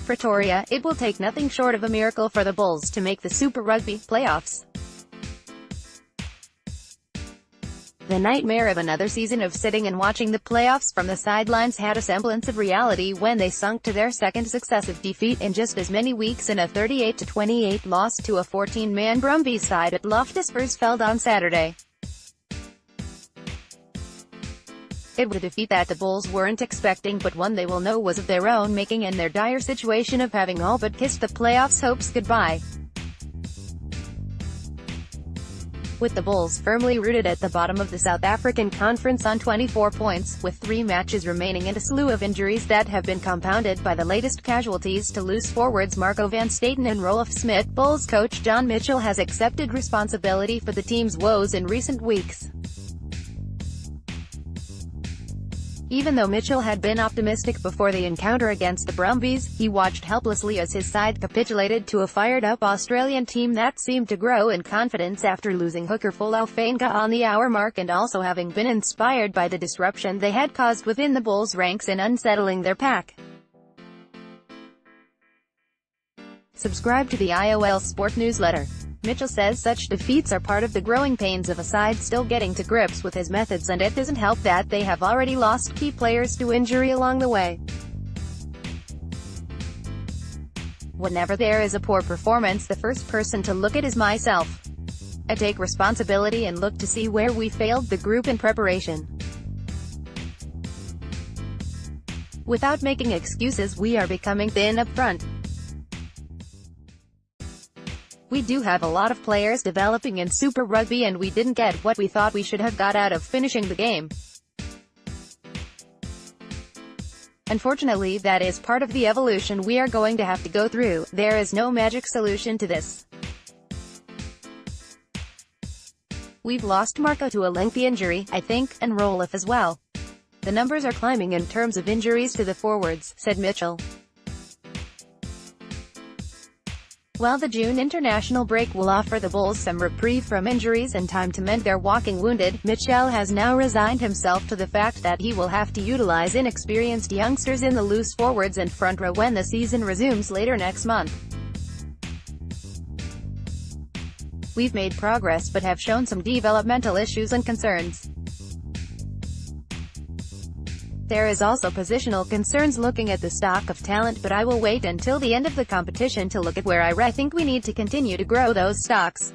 Pretoria, it will take nothing short of a miracle for the Bulls to make the Super Rugby playoffs. The nightmare of another season of sitting and watching the playoffs from the sidelines had a semblance of reality when they sunk to their second successive defeat in just as many weeks in a 38-28 loss to a 14-man Brumbies side at Loftus Versfeld on Saturday. It was a defeat that the Bulls weren't expecting, but one they will know was of their own making and their dire situation of having all but kissed the playoffs' hopes goodbye. With the Bulls firmly rooted at the bottom of the South African Conference on 24 points, with 3 matches remaining and a slew of injuries that have been compounded by the latest casualties to loose forwards Marco van Staten and Rolf Smith, Bulls coach John Mitchell has accepted responsibility for the team's woes in recent weeks. Even though Mitchell had been optimistic before the encounter against the Brumbies, he watched helplessly as his side capitulated to a fired-up Australian team that seemed to grow in confidence after losing hooker Fa'afenga on the hour mark and also having been inspired by the disruption they had caused within the Bulls' ranks in unsettling their pack. Subscribe to the IOL Sport newsletter. Mitchell says such defeats are part of the growing pains of a side still getting to grips with his methods, and it doesn't help that they have already lost key players to injury along the way. Whenever there is a poor performance, the first person to look at is myself. I take responsibility and look to see where we failed the group in preparation. Without making excuses, we are becoming thin up front. We do have a lot of players developing in Super Rugby and we didn't get what we thought we should have got out of finishing the game. Unfortunately, that is part of the evolution we are going to have to go through. There is no magic solution to this. We've lost Marco to a lengthy injury, I think, and Rolf as well. The numbers are climbing in terms of injuries to the forwards, said Mitchell. While the June international break will offer the Bulls some reprieve from injuries and time to mend their walking wounded, Mitchell has now resigned himself to the fact that he will have to utilize inexperienced youngsters in the loose forwards and front row when the season resumes later next month. We've made progress but have shown some developmental issues and concerns. There is also positional concerns looking at the stock of talent, but I will wait until the end of the competition to look at where I think we need to continue to grow those stocks.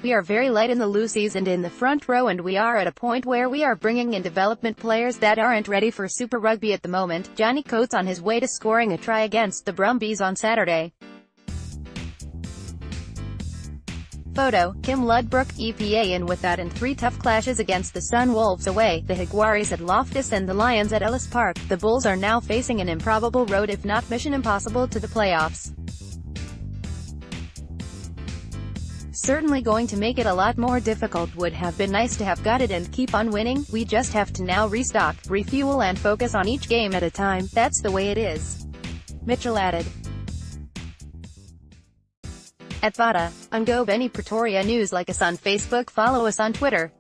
We are very light in the loosies and in the front row, and we are at a point where we are bringing in development players that aren't ready for Super Rugby at the moment. Johnny Coates on his way to scoring a try against the Brumbies on Saturday. Photo, Kim Ludbrook, EPA. And with that and 3 tough clashes against the Sun Wolves away, the Jaguares at Loftus and the Lions at Ellis Park, the Bulls are now facing an improbable road if not mission impossible to the playoffs. Certainly going to make it a lot more difficult. Would have been nice to have got it and keep on winning. We just have to now restock, refuel and focus on each game at a time. That's the way it is. Mitchell added. At Vada, on Go Benny Pretoria News. Like us on Facebook, follow us on Twitter.